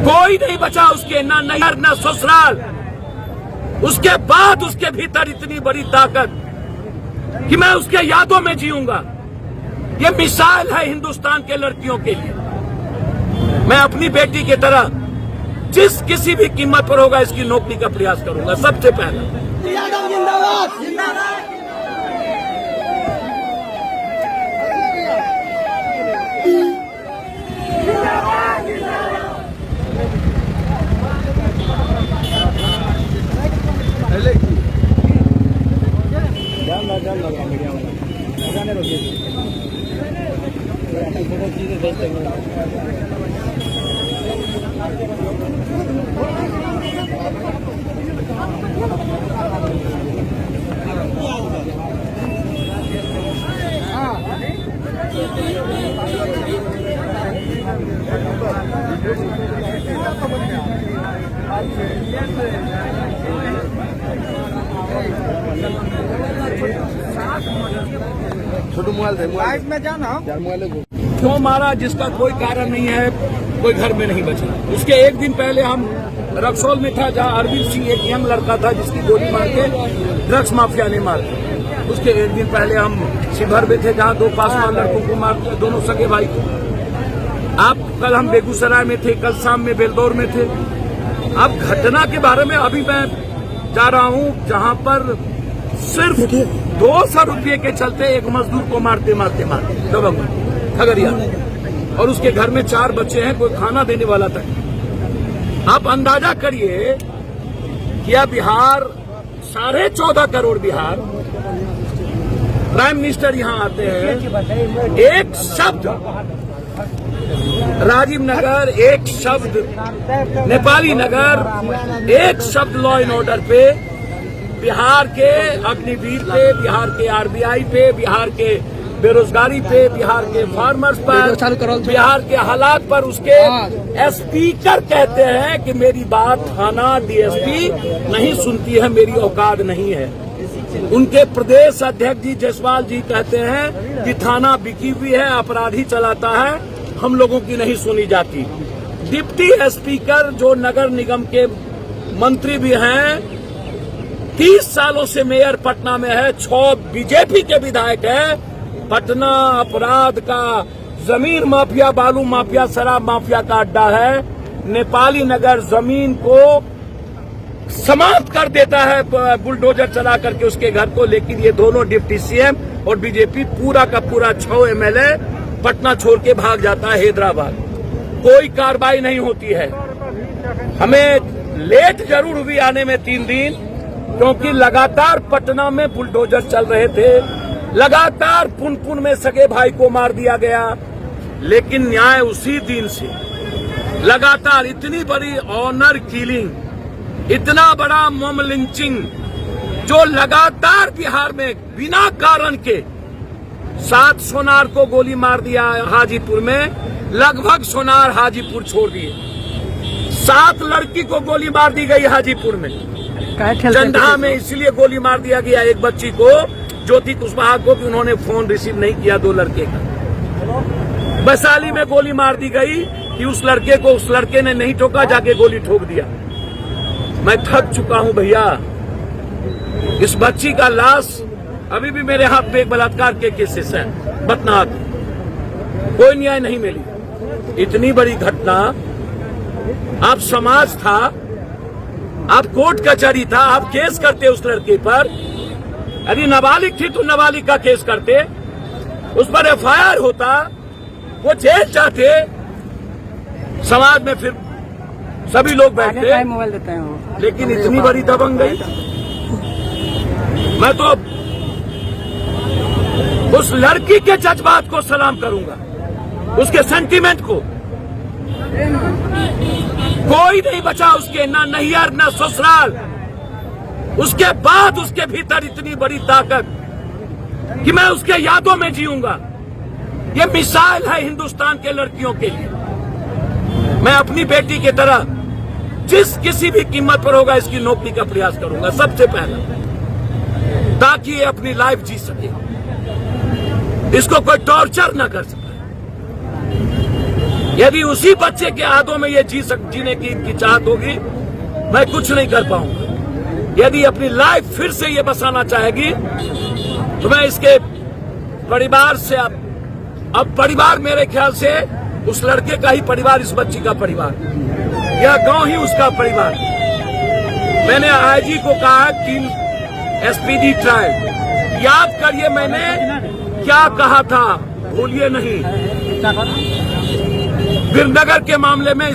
कोई नहीं बचा उसके, ना नैहर ना ससुराल। उसके बाद उसके भीतर इतनी बड़ी ताकत कि मैं उसके यादों में जीऊंगा। ये मिसाल है हिंदुस्तान के लड़कियों के लिए। मैं अपनी बेटी की तरह जिस किसी भी कीमत पर होगा इसकी नौकरी का प्रयास करूंगा। सबसे पहले छोटू मोबाइल लाइव में जाना क्यों मारा जिसका कोई कारण नहीं है, कोई घर में नहीं बचा। उसके एक दिन पहले हम रक्सौल में था जहां अरविंद सिंह एक यंग लड़का था जिसकी गोली मार के ड्रग्स माफिया ने मार दिया। उसके एक दिन पहले हम शिवहर में थे जहां दो पासवान लड़कों को मार दिया, दोनों सगे भाई को। अब कल हम बेगूसराय में थे, कल शाम में बेलदौर में थे। अब घटना के बारे में अभी मैं जा रहा हूं जहां पर सिर्फ 200 रुपये के चलते एक मजदूर को मारते दबंग खगड़िया, और उसके घर में 4 बच्चे हैं, कोई खाना देने वाला तक। आप अंदाजा करिए कि यह बिहार 14.5 करोड़ बिहार, प्राइम मिनिस्टर यहां आते हैं, एक शब्द राजीव नगर, एक शब्द नेपाली नगर, एक शब्द लॉ एंड ऑर्डर पे, बिहार के अग्निवीर पे, बिहार के आरबीआई पे, बिहार के बेरोजगारी पे, बिहार के फार्मर्स पर, बिहार के हालात पर उसके स्पीकर कहते हैं कि मेरी बात थाना डीएसपी नहीं सुनती है, मेरी औकात नहीं है। उनके प्रदेश अध्यक्ष जी जायसवाल जी कहते हैं कि थाना बिकी हुई है, अपराधी चलाता है, हम लोगों की नहीं सुनी जाती। डिप्टी स्पीकर जो नगर निगम के मंत्री भी हैं, 30 सालों से मेयर पटना में है, 6 बीजेपी के विधायक है। पटना अपराध का जमीन माफिया, बालू माफिया, शराब माफिया का अड्डा है। नेपाली नगर जमीन को समाप्त कर देता है बुलडोजर चला करके उसके घर को। लेकिन ये दोनों डिप्टी सीएम और बीजेपी पूरा का पूरा 6 एमएलए पटना छोड़ के भाग जाता है हैदराबाद। कोई कार्रवाई नहीं होती है। हमें लेट जरूर हुई आने में 3 दिन, क्योंकि लगातार पटना में बुलडोजर चल रहे थे, लगातार पुनपुन में सगे भाई को मार दिया गया। लेकिन न्याय उसी दिन से लगातार इतनी बड़ी ऑनर किलिंग, इतना बड़ा मॉब लिंचिंग जो लगातार बिहार में बिना कारण के 7 सोनार को गोली मार दिया हाजीपुर में, लगभग सोनार हाजीपुर छोड़ दिए। 7 लड़की को गोली मार दी गई हाजीपुर में। चंदा में इसलिए गोली मार दिया गया एक बच्ची को, ज्योति कुशवाहा को, कि उन्होंने फोन रिसीव नहीं किया 2 लड़के का। वैशाली में गोली मार दी गई कि उस लड़के को उस लड़के ने नहीं ठोका, जाके गोली ठोक दिया। मैं थक चुका हूं भैया। इस बच्ची का लाश अभी भी मेरे हाथ में एक बलात्कार के केसेस है बदनाथ, कोई न्याय नहीं मिली। इतनी बड़ी घटना, आप समाज था, आप कोर्ट कचहरी था, आप केस करते उस लड़के पर। यदि नाबालिग थी तो नाबालिग का केस करते, उस पर एफआईआर होता, वो जेल जाते, समाज में फिर सभी लोग बैठते। मोबाइल देते हैं। लेकिन इतनी बड़ी दबंग गई। मैं तो उस लड़की के जज्बात को सलाम करूंगा, उसके सेंटीमेंट को। कोई नहीं बचा उसके, ना नैहर ना ससुराल। उसके बाद उसके भीतर इतनी बड़ी ताकत कि मैं उसके यादों में जीऊंगा। ये मिसाल है हिंदुस्तान के लड़कियों के लिए। मैं अपनी बेटी की तरह जिस किसी भी कीमत पर होगा इसकी नौकरी का प्रयास करूंगा सबसे पहले, ताकि ये अपनी लाइफ जी सके, इसको कोई टॉर्चर न कर सके। यदि उसी बच्चे के हाथों में ये जीने की इनकी चाहत होगी, मैं कुछ नहीं कर पाऊंगा। यदि अपनी लाइफ फिर से ये बसाना चाहेगी तो मैं इसके परिवार से अब परिवार मेरे ख्याल से उस लड़के का ही परिवार, इस बच्ची का परिवार, यह गांव ही उसका परिवार। मैंने आईजी को कहा 3 एसपीडी ट्रायल याद करिए, मैंने क्या कहा था, भूलिए नहीं। वीरनगर के मामले में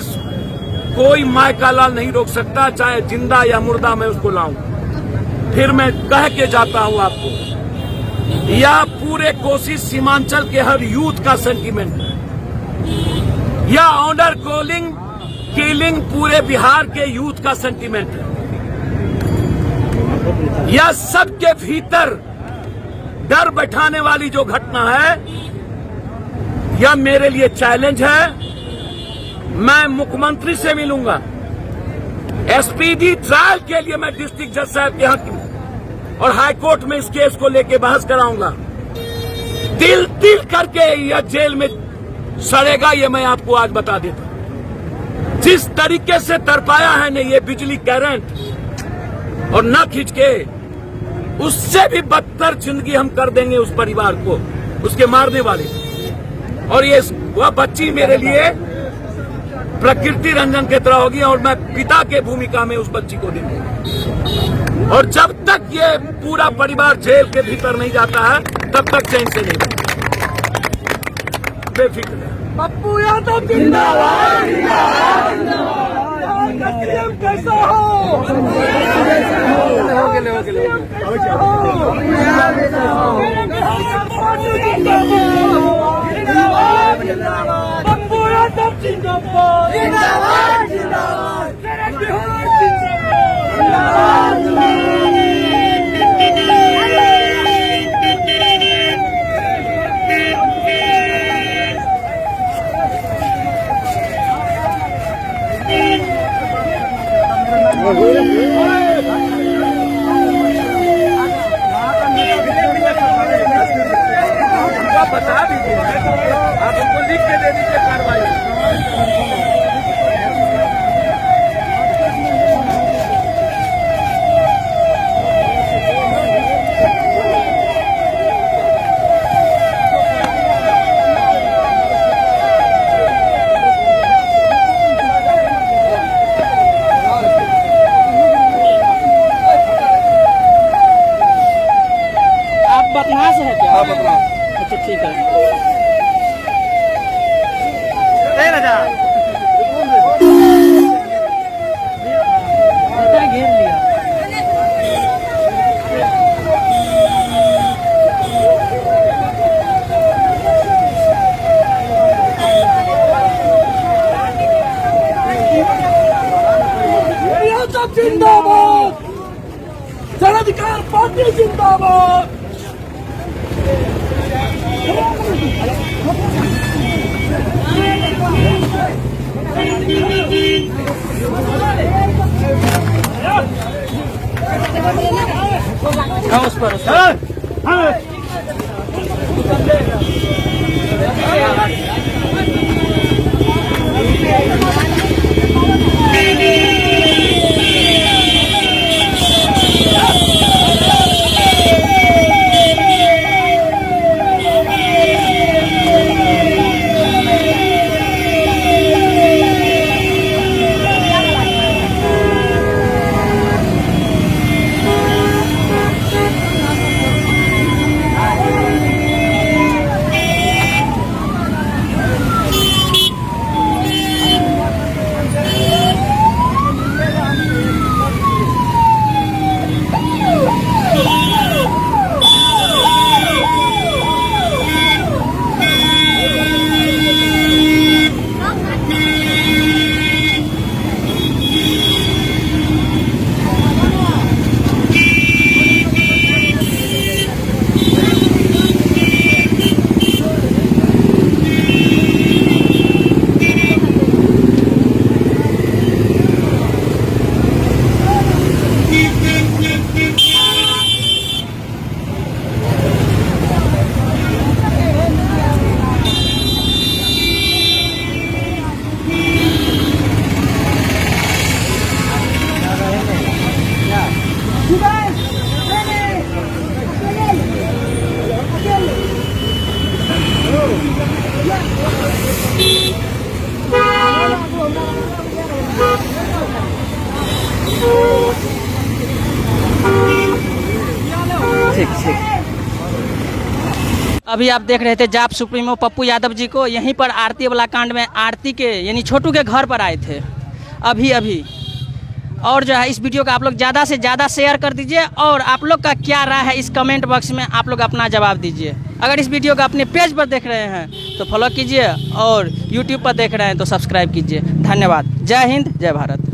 कोई माय का लाल नहीं रोक सकता, चाहे जिंदा या मुर्दा मैं उसको लाऊं। फिर मैं कह के जाता हूं आपको, यह पूरे कोसी सीमांचल के हर यूथ का सेंटीमेंट है। यह ऑनर किलिंग पूरे बिहार के यूथ का सेंटीमेंट है। यह सबके भीतर डर बैठाने वाली जो घटना है, यह मेरे लिए चैलेंज है। मैं मुख्यमंत्री से मिलूंगा, एसपीडी ट्रायल के लिए मैं डिस्ट्रिक्ट जज साहब के यहाँ और हाईकोर्ट में इस केस को लेकर बहस कराऊंगा। तिल तिल करके यह जेल में सड़ेगा, ये मैं आपको आज बता देता हूं। जिस तरीके से तरपाया है ने ये बिजली करंट और न खींच के, उससे भी बदतर जिंदगी हम कर देंगे उस परिवार को, उसके मारने वाले। और ये वह बच्ची मेरे लिए प्रकृति रंजन की तरह होगी और मैं पिता के भूमिका में उस बच्ची को दूंगा। और जब तक ये पूरा परिवार जेल के भीतर नहीं जाता है, तब तक चैन से नहीं। बेफिक्र है। पप्पू यादव जिंदाबाद, कैसा हो? पप्पू यादव जिंदाबाद, जिंदाबाद जिंदाबाद, बिहार जिंदाबाद। बता दीजिए, आप हमको लिख के दे दीजिए कार्रवाई। आप बदमाश है क्या? हाँ, बदमाश। अच्छा ठीक है। घेर लिया। जिंदाबाद, जन अधिकार पार्टी जिंदाबाद। उस पर अभी आप देख रहे थे जाप सुप्रीमो पप्पू यादव जी को यहीं पर आरती वाला कांड में आरती के यानी छोटू के घर पर आए थे अभी। और जो है इस वीडियो को आप लोग ज़्यादा से ज़्यादा शेयर कर दीजिए और आप लोग का क्या राय है इस कमेंट बॉक्स में आप लोग अपना जवाब दीजिए। अगर इस वीडियो को अपने पेज पर देख रहे हैं तो फॉलो कीजिए और यूट्यूब पर देख रहे हैं तो सब्सक्राइब कीजिए। धन्यवाद। जय हिंद, जय भारत।